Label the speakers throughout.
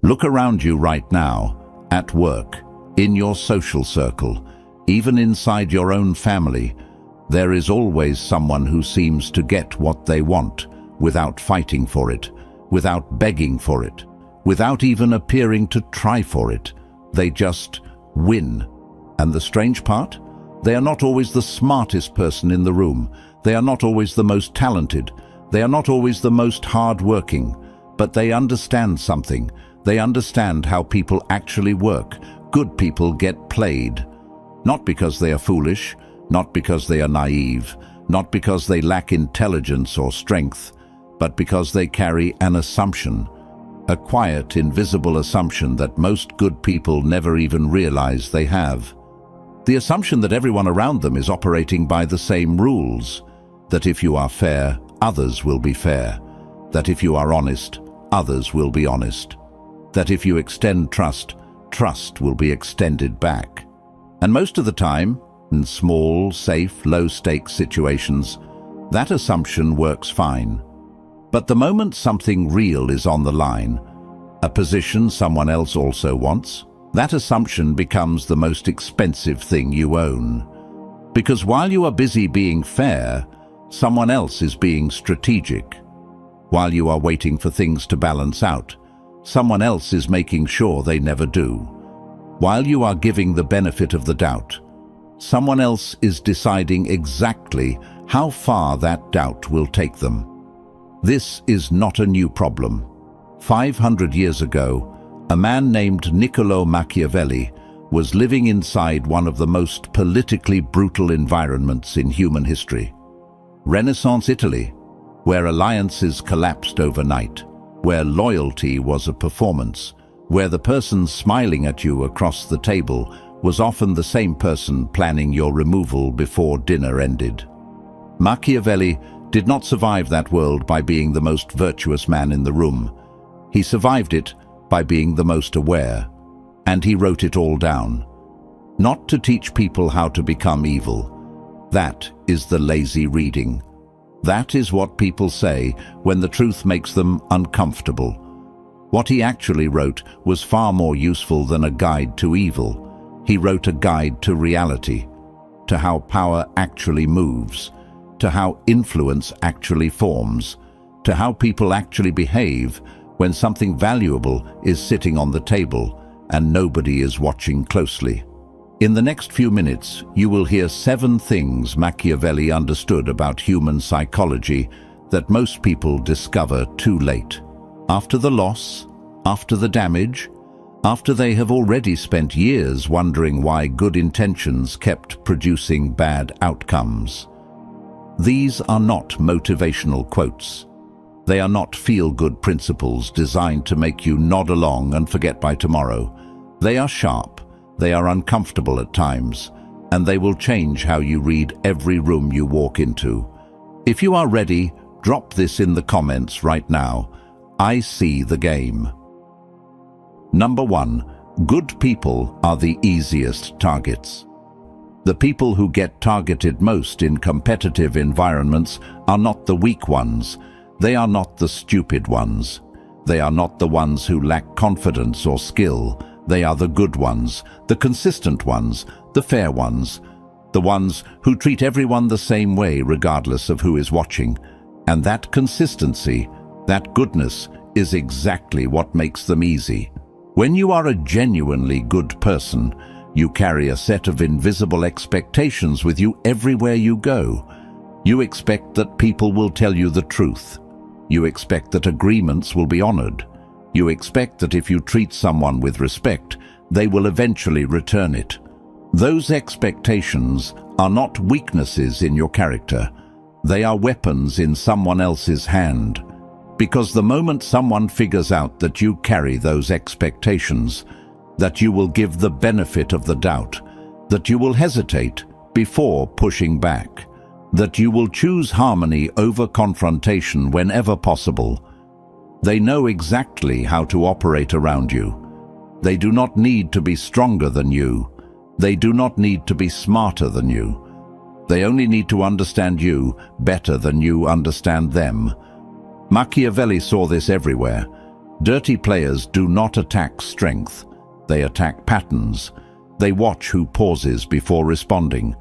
Speaker 1: Look around you right now, at work, in your social circle, even inside your own family. There is always someone who seems to get what they want without fighting for it, without begging for it, without even appearing to try for it. They just win. And the strange part? They are not always the smartest person in the room. They are not always the most talented. They are not always the most hard-working. But they understand something. They understand how people actually work. Good people get played. Not because they are foolish, not because they are naive, not because they lack intelligence or strength, but because they carry an assumption. A quiet, invisible assumption that most good people never even realize they have. The assumption that everyone around them is operating by the same rules. That if you are fair, others will be fair. That if you are honest, others will be honest. That if you extend trust, trust will be extended back. And most of the time, in small, safe, low-stakes situations, that assumption works fine. But the moment something real is on the line, a position someone else also wants, that assumption becomes the most expensive thing you own. Because while you are busy being fair, someone else is being strategic. While you are waiting for things to balance out, someone else is making sure they never do. While you are giving the benefit of the doubt, someone else is deciding exactly how far that doubt will take them. This is not a new problem. 500 years ago, a man named Machiavelli was living inside one of the most politically brutal environments in human history. Renaissance Italy, where alliances collapsed overnight, where loyalty was a performance, where the person smiling at you across the table was often the same person planning your removal before dinner ended. Machiavelli did not survive that world by being the most virtuous man in the room. He survived it by being the most aware, and he wrote it all down. Not to teach people how to become evil. That is the lazy reading. That is what people say when the truth makes them uncomfortable. What he actually wrote was far more useful than a guide to evil. He wrote a guide to reality, to how power actually moves, to how influence actually forms, to how people actually behave when something valuable is sitting on the table and nobody is watching closely. In the next few minutes, you will hear 7 things Machiavelli understood about human psychology that most people discover too late. After the loss, after the damage, after they have already spent years wondering why good intentions kept producing bad outcomes. These are not motivational quotes. They are not feel-good principles designed to make you nod along and forget by tomorrow. They are sharp, they are uncomfortable at times, and they will change how you read every room you walk into. If you are ready, drop this in the comments right now. I see the game. Number 1. Good people are the easiest targets. The people who get targeted most in competitive environments are not the weak ones. They are not the stupid ones. They are not the ones who lack confidence or skill. They are the good ones, the consistent ones, the fair ones, the ones who treat everyone the same way regardless of who is watching. And that consistency, that goodness, is exactly what makes them easy. When you are a genuinely good person, you carry a set of invisible expectations with you everywhere you go. You expect that people will tell you the truth. You expect that agreements will be honored. You expect that if you treat someone with respect, they will eventually return it. Those expectations are not weaknesses in your character. They are weapons in someone else's hand. Because the moment someone figures out that you carry those expectations, that you will give the benefit of the doubt, that you will hesitate before pushing back, that you will choose harmony over confrontation whenever possible, they know exactly how to operate around you. They do not need to be stronger than you. They do not need to be smarter than you. They only need to understand you better than you understand them. Machiavelli saw this everywhere. Dirty players do not attack strength. They attack patterns. They watch who pauses before responding.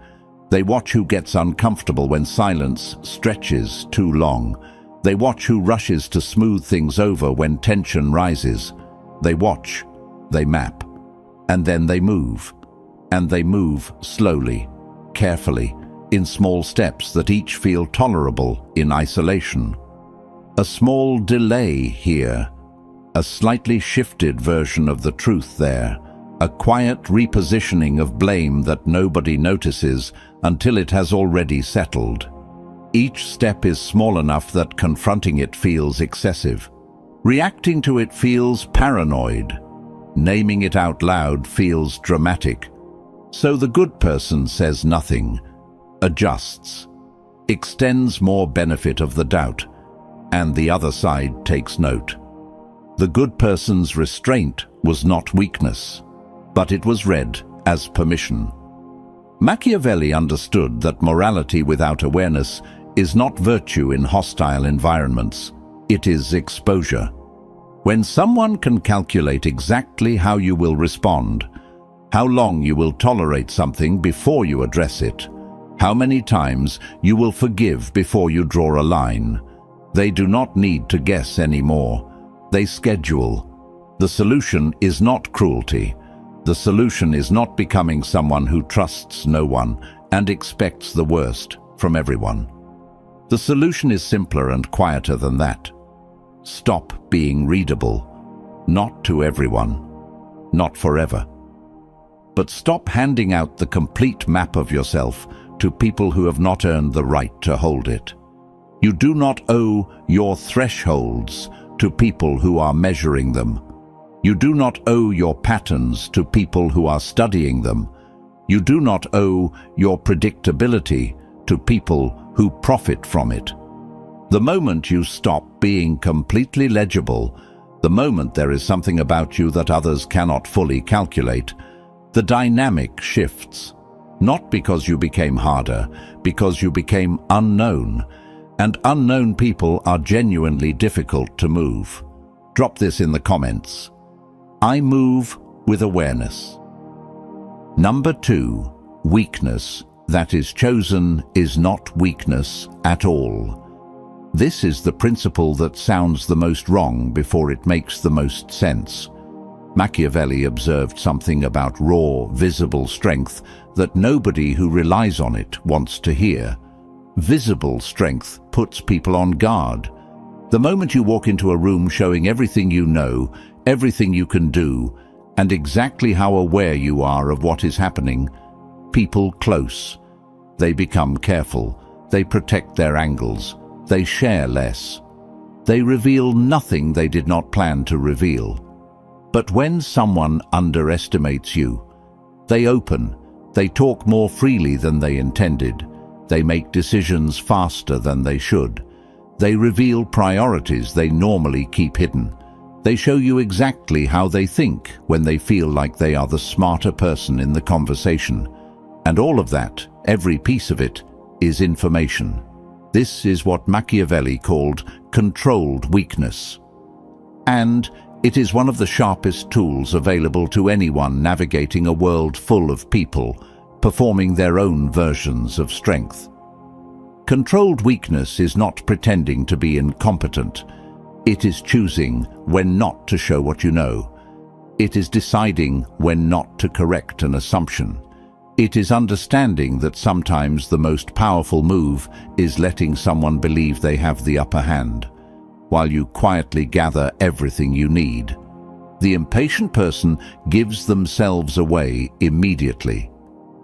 Speaker 1: They watch who gets uncomfortable when silence stretches too long. They watch who rushes to smooth things over when tension rises. They watch, they map, and then they move. And they move slowly, carefully, in small steps that each feel tolerable in isolation. A small delay here, a slightly shifted version of the truth there, a quiet repositioning of blame that nobody notices until it has already settled. Each step is small enough that confronting it feels excessive. Reacting to it feels paranoid. Naming it out loud feels dramatic. So the good person says nothing, adjusts, extends more benefit of the doubt, and the other side takes note. The good person's restraint was not weakness, but it was read as permission. Machiavelli understood that morality without awareness is not virtue in hostile environments, it is exposure. When someone can calculate exactly how you will respond, how long you will tolerate something before you address it, how many times you will forgive before you draw a line, they do not need to guess anymore. They schedule. The solution is not cruelty. The solution is not becoming someone who trusts no one and expects the worst from everyone. The solution is simpler and quieter than that. Stop being readable. Not to everyone. Not forever. But stop handing out the complete map of yourself to people who have not earned the right to hold it. You do not owe your thresholds to people who are measuring them. You do not owe your patterns to people who are studying them. You do not owe your predictability to people who profit from it. The moment you stop being completely legible, the moment there is something about you that others cannot fully calculate, the dynamic shifts. Not because you became harder, because you became unknown. And unknown people are genuinely difficult to move. Drop this in the comments. I move with awareness. Number 2, weakness that is chosen is not weakness at all. This is the principle that sounds the most wrong before it makes the most sense. Machiavelli observed something about raw, visible strength that nobody who relies on it wants to hear. Visible strength puts people on guard. The moment you walk into a room showing everything you know, everything you can do, and exactly how aware you are of what is happening, people close. They become careful. They protect their angles. They share less. They reveal nothing they did not plan to reveal. But when someone underestimates you, they open. They talk more freely than they intended. They make decisions faster than they should. They reveal priorities they normally keep hidden. They show you exactly how they think when they feel like they are the smarter person in the conversation. And all of that, every piece of it, is information. This is what Machiavelli called controlled weakness. And it is one of the sharpest tools available to anyone navigating a world full of people, performing their own versions of strength. Controlled weakness is not pretending to be incompetent. It is choosing when not to show what you know. It is deciding when not to correct an assumption. It is understanding that sometimes the most powerful move is letting someone believe they have the upper hand, while you quietly gather everything you need. The impatient person gives themselves away immediately.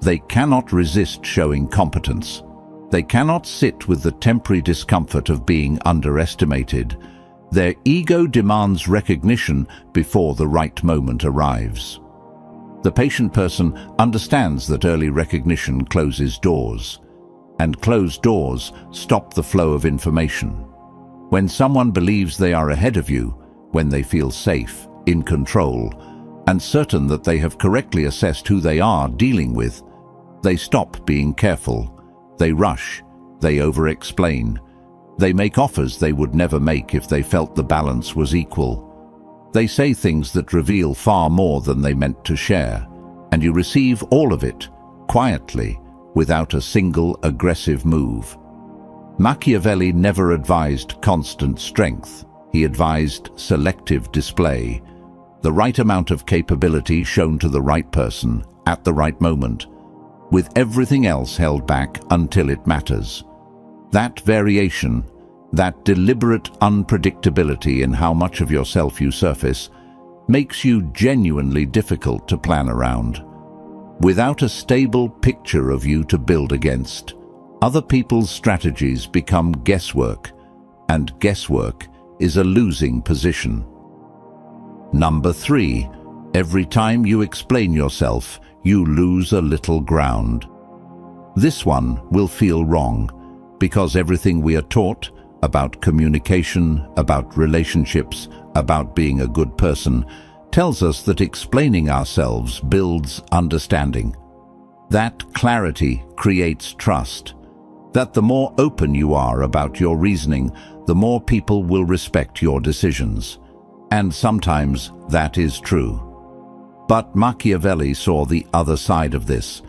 Speaker 1: They cannot resist showing competence. They cannot sit with the temporary discomfort of being underestimated. Their ego demands recognition before the right moment arrives. The patient person understands that early recognition closes doors, and closed doors stop the flow of information. When someone believes they are ahead of you, when they feel safe, in control, and certain that they have correctly assessed who they are dealing with, they stop being careful. They rush. They over-explain. They make offers they would never make if they felt the balance was equal. They say things that reveal far more than they meant to share, and you receive all of it, quietly, without a single aggressive move. Machiavelli never advised constant strength. He advised selective display, the right amount of capability shown to the right person at the right moment, with everything else held back until it matters. That variation, that deliberate unpredictability in how much of yourself you surface, makes you genuinely difficult to plan around. Without a stable picture of you to build against, other people's strategies become guesswork, and guesswork is a losing position. Number 3, every time you explain yourself, you lose a little ground. This one will feel wrong, because everything we are taught about communication, about relationships, about being a good person, tells us that explaining ourselves builds understanding. That clarity creates trust. That the more open you are about your reasoning, the more people will respect your decisions. And sometimes that is true. But Machiavelli saw the other side of this.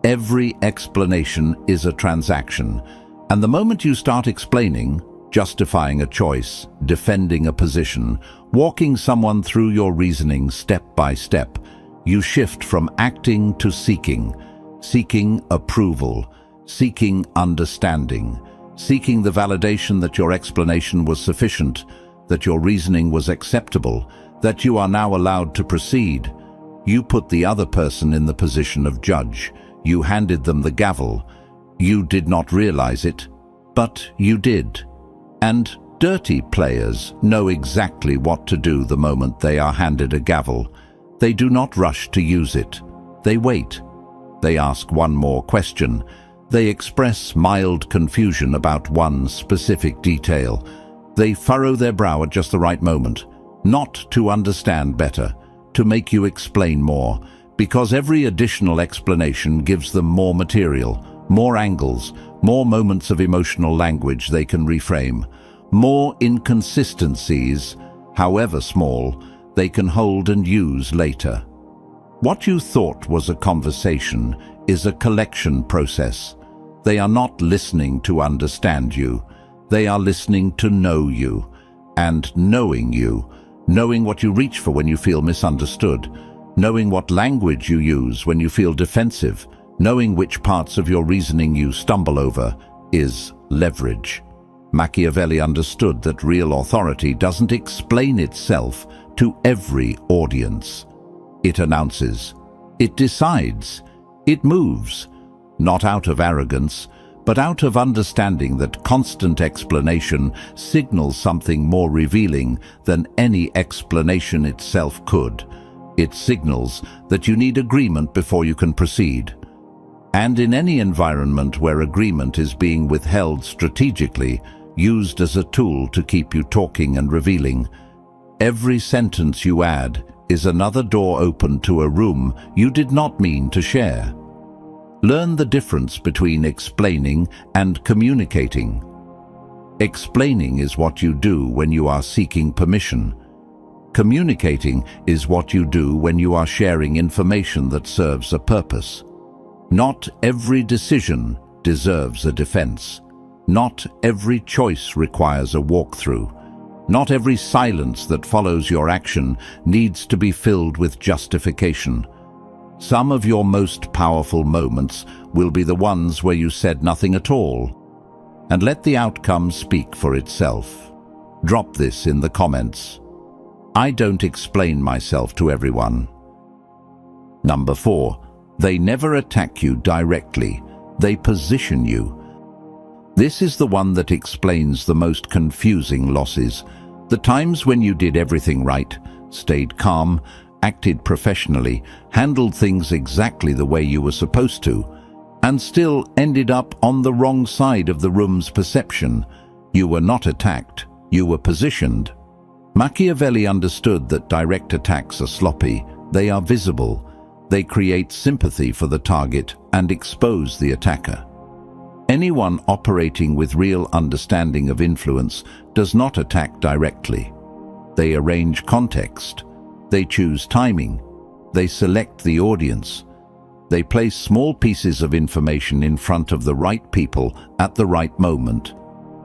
Speaker 1: Every explanation is a transaction, and the moment you start explaining, justifying a choice, defending a position, walking someone through your reasoning step by step, you shift from acting to seeking approval, seeking understanding, seeking the validation that your explanation was sufficient, that your reasoning was acceptable, that you are now allowed to proceed. You put the other person in the position of judge. You handed them the gavel. You did not realize it, but you did. And dirty players know exactly what to do the moment they are handed a gavel. They do not rush to use it. They wait. They ask one more question. They express mild confusion about one specific detail. They furrow their brow at just the right moment, not to understand better, to make you explain more, because every additional explanation gives them more material, more angles, more moments of emotional language they can reframe, more inconsistencies, however small, they can hold and use later. What you thought was a conversation is a collection process. They are not listening to understand you. They are listening to know you, and knowing you, knowing what you reach for when you feel misunderstood, knowing what language you use when you feel defensive, knowing which parts of your reasoning you stumble over, is leverage. Machiavelli understood that real authority doesn't explain itself to every audience. It announces, it decides, it moves, not out of arrogance, but out of understanding that constant explanation signals something more revealing than any explanation itself could. It signals that you need agreement before you can proceed. And in any environment where agreement is being withheld strategically, used as a tool to keep you talking and revealing, every sentence you add is another door open to a room you did not mean to share. Learn the difference between explaining and communicating. Explaining is what you do when you are seeking permission. Communicating is what you do when you are sharing information that serves a purpose. Not every decision deserves a defense. Not every choice requires a walkthrough. Not every silence that follows your action needs to be filled with justification. Some of your most powerful moments will be the ones where you said nothing at all. And let the outcome speak for itself. Drop this in the comments. I don't explain myself to everyone. Number 4, they never attack you directly. They position you. This is the one that explains the most confusing losses. The times when you did everything right, stayed calm, acted professionally, handled things exactly the way you were supposed to, and still ended up on the wrong side of the room's perception. You were not attacked, you were positioned. Machiavelli understood that direct attacks are sloppy, they are visible, they create sympathy for the target and expose the attacker. Anyone operating with real understanding of influence does not attack directly. They arrange context. They choose timing. They select the audience. They place small pieces of information in front of the right people at the right moment.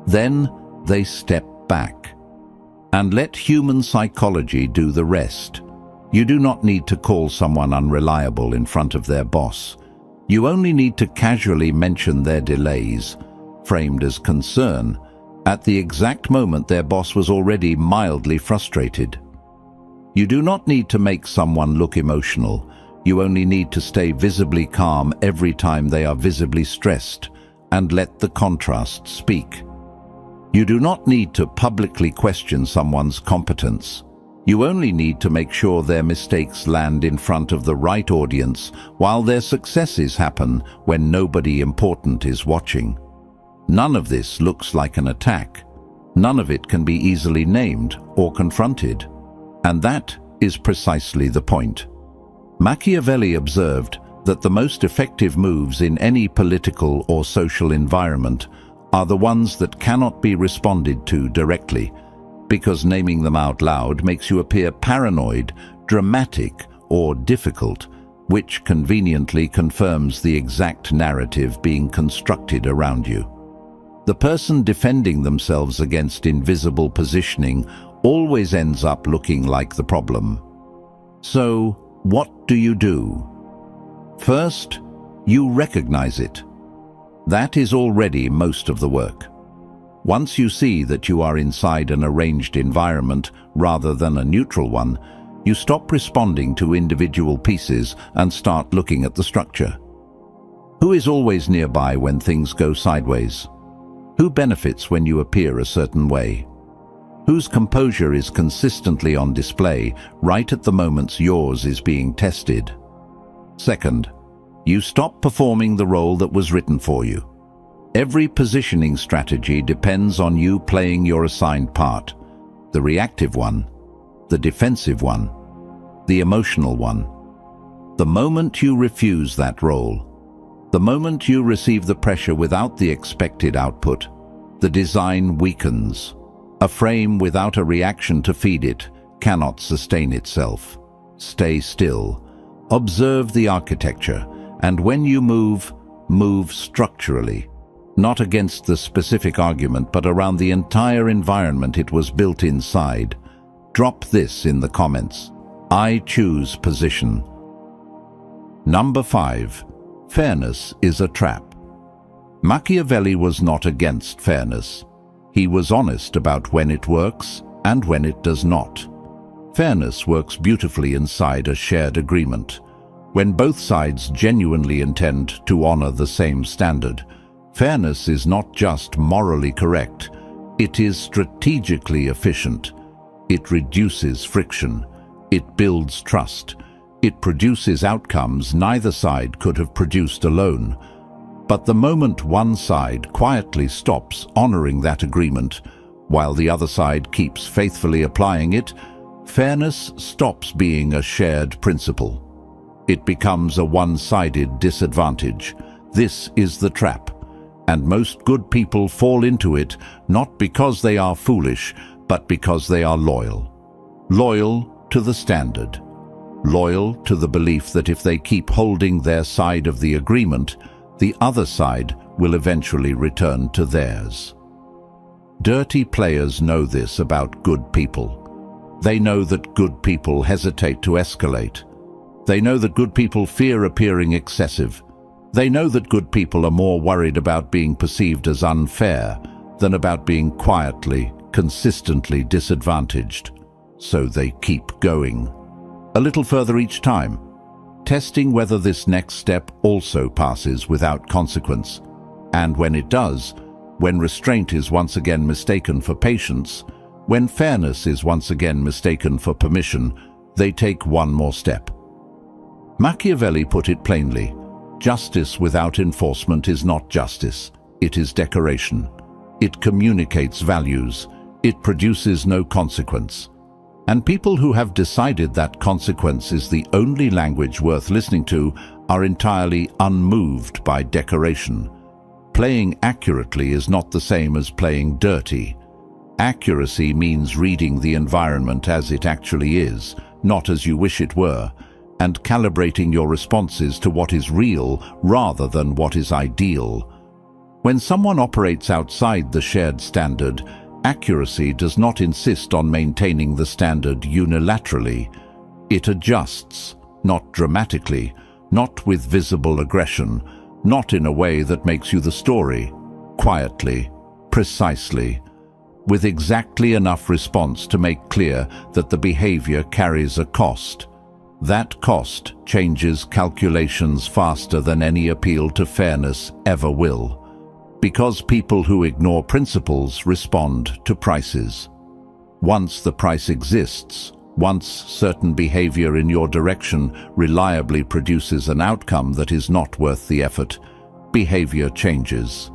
Speaker 1: Then they step back and let human psychology do the rest. You do not need to call someone unreliable in front of their boss. You only need to casually mention their delays, framed as concern, at the exact moment their boss was already mildly frustrated. You do not need to make someone look emotional. You only need to stay visibly calm every time they are visibly stressed, and let the contrast speak. You do not need to publicly question someone's competence. You only need to make sure their mistakes land in front of the right audience while their successes happen when nobody important is watching. None of this looks like an attack. None of it can be easily named or confronted. And that is precisely the point. Machiavelli observed that the most effective moves in any political or social environment are the ones that cannot be responded to directly, because naming them out loud makes you appear paranoid, dramatic, or difficult, which conveniently confirms the exact narrative being constructed around you. The person defending themselves against invisible positioning always ends up looking like the problem. So, what do you do? First, you recognize it. That is already most of the work. Once you see that you are inside an arranged environment rather than a neutral one, you stop responding to individual pieces and start looking at the structure. Who is always nearby when things go sideways? Who benefits when you appear a certain way? Whose composure is consistently on display right at the moments yours is being tested? Second, you stop performing the role that was written for you. Every positioning strategy depends on you playing your assigned part, the reactive one, the defensive one, the emotional one. The moment you refuse that role, the moment you receive the pressure without the expected output, the design weakens. A frame without a reaction to feed it cannot sustain itself. Stay still. Observe the architecture, and when you move, move structurally. Not against the specific argument, but around the entire environment it was built inside. Drop this in the comments. I choose position. Number 5. Fairness is a trap. Machiavelli was not against fairness. He was honest about when it works and when it does not. Fairness works beautifully inside a shared agreement. When both sides genuinely intend to honor the same standard, fairness is not just morally correct, it is strategically efficient. It reduces friction. It builds trust. It produces outcomes neither side could have produced alone. But the moment one side quietly stops honoring that agreement, while the other side keeps faithfully applying it, fairness stops being a shared principle. It becomes a one-sided disadvantage. This is the trap, and most good people fall into it not because they are foolish, but because they are loyal. Loyal to the standard. Loyal to the belief that if they keep holding their side of the agreement, the other side will eventually return to theirs. Dirty players know this about good people. They know that good people hesitate to escalate. They know that good people fear appearing excessive. They know that good people are more worried about being perceived as unfair than about being quietly, consistently disadvantaged. So they keep going. A little further each time, testing whether this next step also passes without consequence. And when it does, when restraint is once again mistaken for patience, when fairness is once again mistaken for permission, they take one more step. Machiavelli put it plainly: justice without enforcement is not justice, it is decoration. It communicates values, it produces no consequence. And people who have decided that consequence is the only language worth listening to are entirely unmoved by decoration. Playing accurately is not the same as playing dirty. Accuracy means reading the environment as it actually is, not as you wish it were, and calibrating your responses to what is real rather than what is ideal. When someone operates outside the shared standard, accuracy does not insist on maintaining the standard unilaterally. It adjusts, not dramatically, not with visible aggression, not in a way that makes you the story, quietly, precisely, with exactly enough response to make clear that the behavior carries a cost. That cost changes calculations faster than any appeal to fairness ever will, because people who ignore principles respond to prices. Once the price exists, once certain behavior in your direction reliably produces an outcome that is not worth the effort, behavior changes.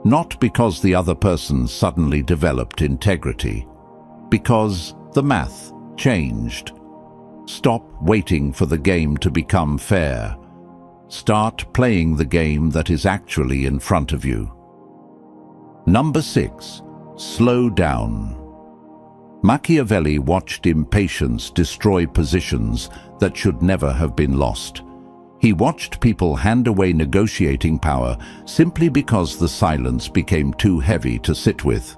Speaker 1: Not because the other person suddenly developed integrity, because the math changed. Stop waiting for the game to become fair. Start playing the game that is actually in front of you. Number 6. Slow down. Machiavelli watched impatience destroy positions that should never have been lost. He watched people hand away negotiating power simply because the silence became too heavy to sit with.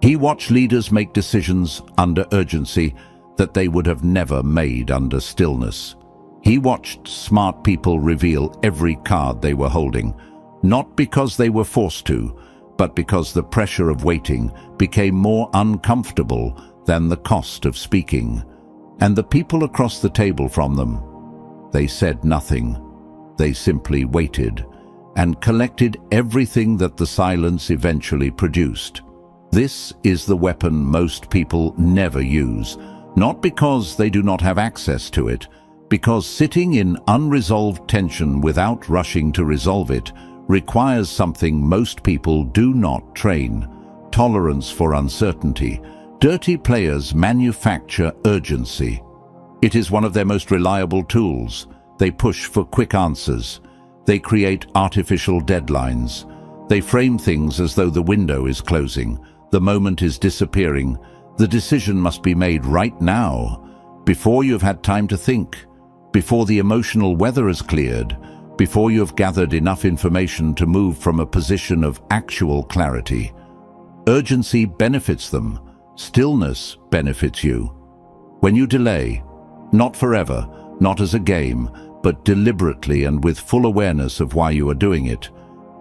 Speaker 1: He watched leaders make decisions under urgency that they would have never made under stillness. He watched smart people reveal every card they were holding, not because they were forced to, but because the pressure of waiting became more uncomfortable than the cost of speaking. And the people across the table from them, they said nothing. They simply waited and collected everything that the silence eventually produced. This is the weapon most people never use, not because they do not have access to it, because sitting in unresolved tension without rushing to resolve it requires something most people do not train: tolerance for uncertainty. Dirty players manufacture urgency. It is one of their most reliable tools. They push for quick answers. They create artificial deadlines. They frame things as though the window is closing, the moment is disappearing, the decision must be made right now, before you've had time to think, before the emotional weather has cleared, before you've gathered enough information to move from a position of actual clarity. Urgency benefits them. Stillness benefits you. When you delay, not forever, not as a game, but deliberately and with full awareness of why you are doing it,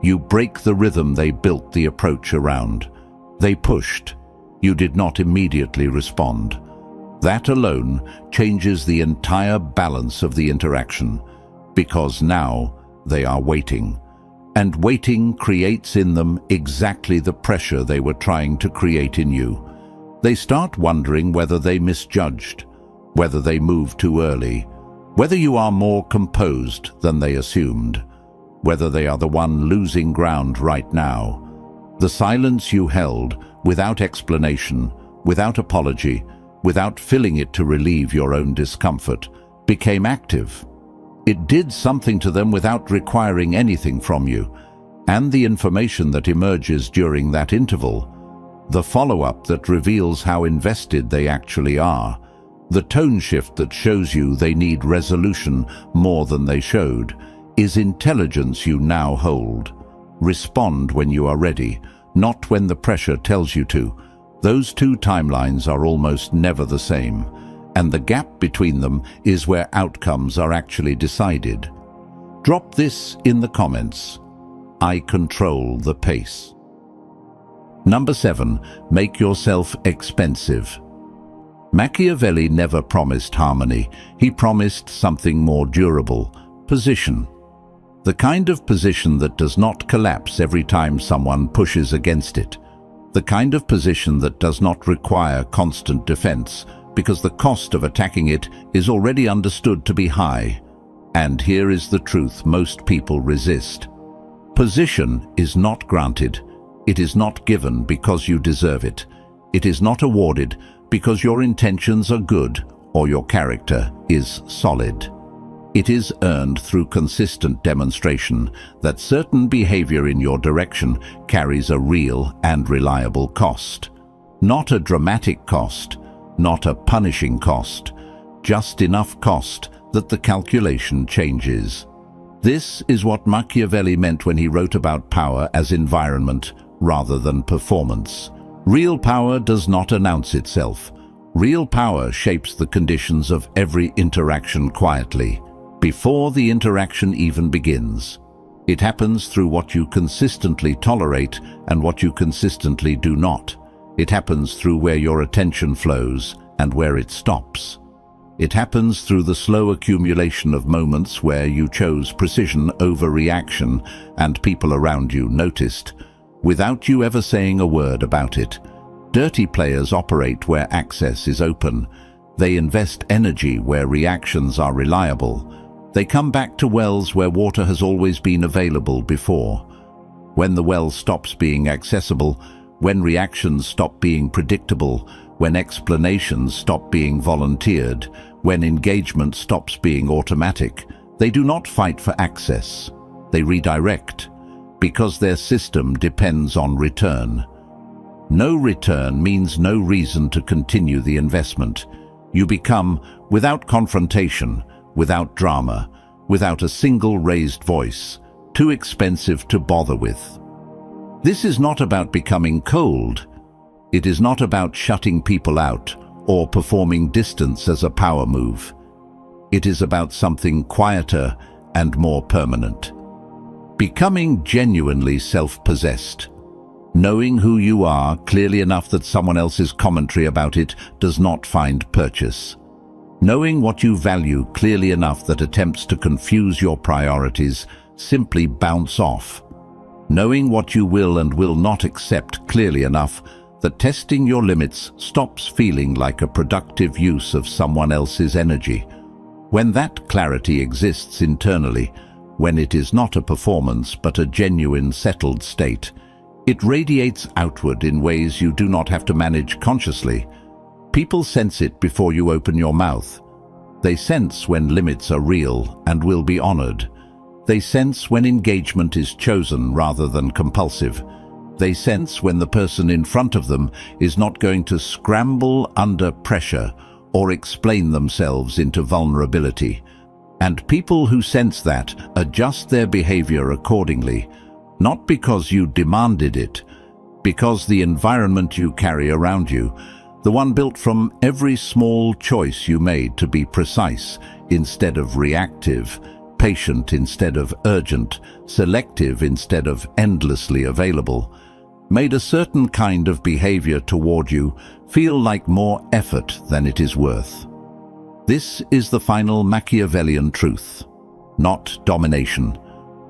Speaker 1: you break the rhythm they built the approach around. They pushed. You did not immediately respond. That alone changes the entire balance of the interaction, because now they are waiting. And waiting creates in them exactly the pressure they were trying to create in you. They start wondering whether they misjudged, whether they moved too early, whether you are more composed than they assumed, whether they are the one losing ground right now. The silence you held, without explanation, without apology, without filling it to relieve your own discomfort, became active. It did something to them without requiring anything from you, and the information that emerges during that interval, the follow-up that reveals how invested they actually are, the tone shift that shows you they need resolution more than they showed, is intelligence you now hold. Respond when you are ready, not when the pressure tells you to. Those two timelines are almost never the same, and the gap between them is where outcomes are actually decided. Drop this in the comments. I control the pace. Number 7. Make yourself expensive. Machiavelli never promised harmony. He promised something more durable: position. The kind of position that does not collapse every time someone pushes against it. The kind of position that does not require constant defense, because the cost of attacking it is already understood to be high. And here is the truth most people resist. Position is not granted. It is not given because you deserve it. It is not awarded because your intentions are good or your character is solid. It is earned through consistent demonstration that certain behavior in your direction carries a real and reliable cost. Not a dramatic cost, not a punishing cost, just enough cost that the calculation changes. This is what Machiavelli meant when he wrote about power as environment rather than performance. Real power does not announce itself. Real power shapes the conditions of every interaction quietly, before the interaction even begins. It happens through what you consistently tolerate and what you consistently do not. It happens through where your attention flows and where it stops. It happens through the slow accumulation of moments where you chose precision over reaction and people around you noticed, without you ever saying a word about it. Dirty players operate where access is open. They invest energy where reactions are reliable. They come back to wells where water has always been available before. When the well stops being accessible, when reactions stop being predictable, when explanations stop being volunteered, when engagement stops being automatic, they do not fight for access. They redirect, because their system depends on return. No return means no reason to continue the investment. You become, without confrontation, without drama, without a single raised voice, too expensive to bother with. This is not about becoming cold. It is not about shutting people out or performing distance as a power move. It is about something quieter and more permanent. Becoming genuinely self-possessed. Knowing who you are clearly enough that someone else's commentary about it does not find purchase. Knowing what you value clearly enough that attempts to confuse your priorities simply bounce off. Knowing what you will and will not accept clearly enough that testing your limits stops feeling like a productive use of someone else's energy. When that clarity exists internally, when it is not a performance but a genuine settled state, it radiates outward in ways you do not have to manage consciously. People sense it before you open your mouth. They sense when limits are real and will be honored. They sense when engagement is chosen rather than compulsive. They sense when the person in front of them is not going to scramble under pressure or explain themselves into vulnerability. And people who sense that adjust their behavior accordingly, not because you demanded it, because the environment you carry around you, the one built from every small choice you made to be precise instead of reactive, patient instead of urgent, selective instead of endlessly available, made a certain kind of behavior toward you feel like more effort than it is worth. This is the final Machiavellian truth. Not domination,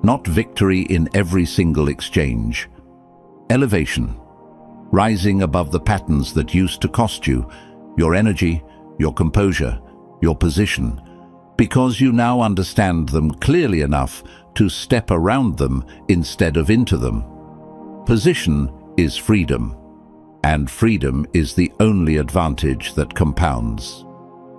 Speaker 1: not victory in every single exchange. Elevation. Rising above the patterns that used to cost you, your energy, your composure, your position, because you now understand them clearly enough to step around them instead of into them. Position is freedom, and freedom is the only advantage that compounds.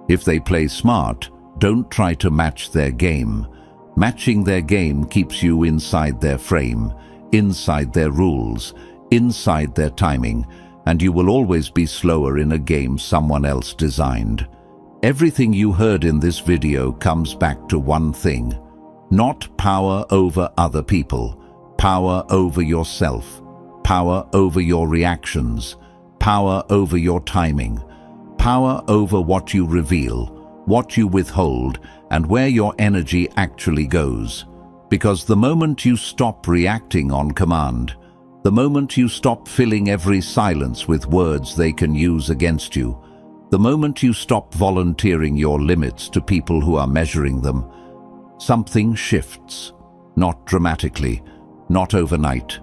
Speaker 1: If they play smart, don't try to match their game. Matching their game keeps you inside their frame, inside their rules, inside their timing, and you will always be slower in a game someone else designed. Everything you heard in this video comes back to one thing: not power over other people, power over yourself, power over your reactions, power over your timing, power over what you reveal, what you withhold, and where your energy actually goes. Because the moment you stop reacting on command, the moment you stop filling every silence with words they can use against you, the moment you stop volunteering your limits to people who are measuring them, something shifts. Not dramatically, not overnight,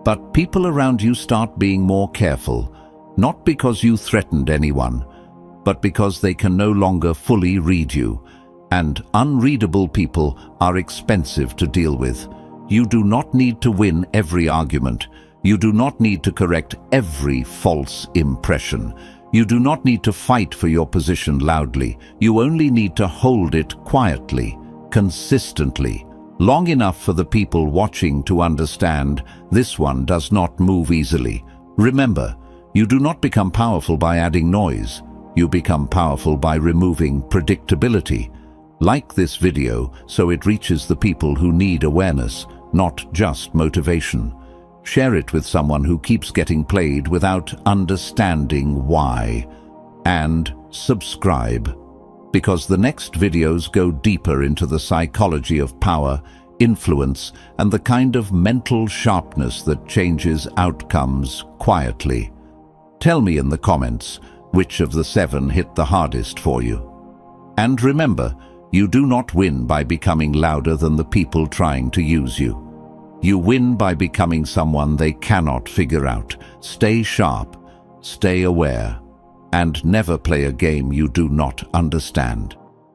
Speaker 1: but people around you start being more careful, not because you threatened anyone, but because they can no longer fully read you. And unreadable people are expensive to deal with. You do not need to win every argument. You do not need to correct every false impression. You do not need to fight for your position loudly. You only need to hold it quietly, consistently, long enough for the people watching to understand this one does not move easily. Remember, You do not become powerful by adding noise. You become powerful by removing predictability. Like this video so it reaches the people who need awareness, not just motivation. Share it with someone who keeps getting played without understanding why. And subscribe, because the next videos go deeper into the psychology of power, influence, and the kind of mental sharpness that changes outcomes quietly. Tell me in the comments which of the 7 hit the hardest for you. And remember, you do not win by becoming louder than the people trying to use you. You win by becoming someone they cannot figure out. Stay sharp, stay aware, and never play a game you do not understand.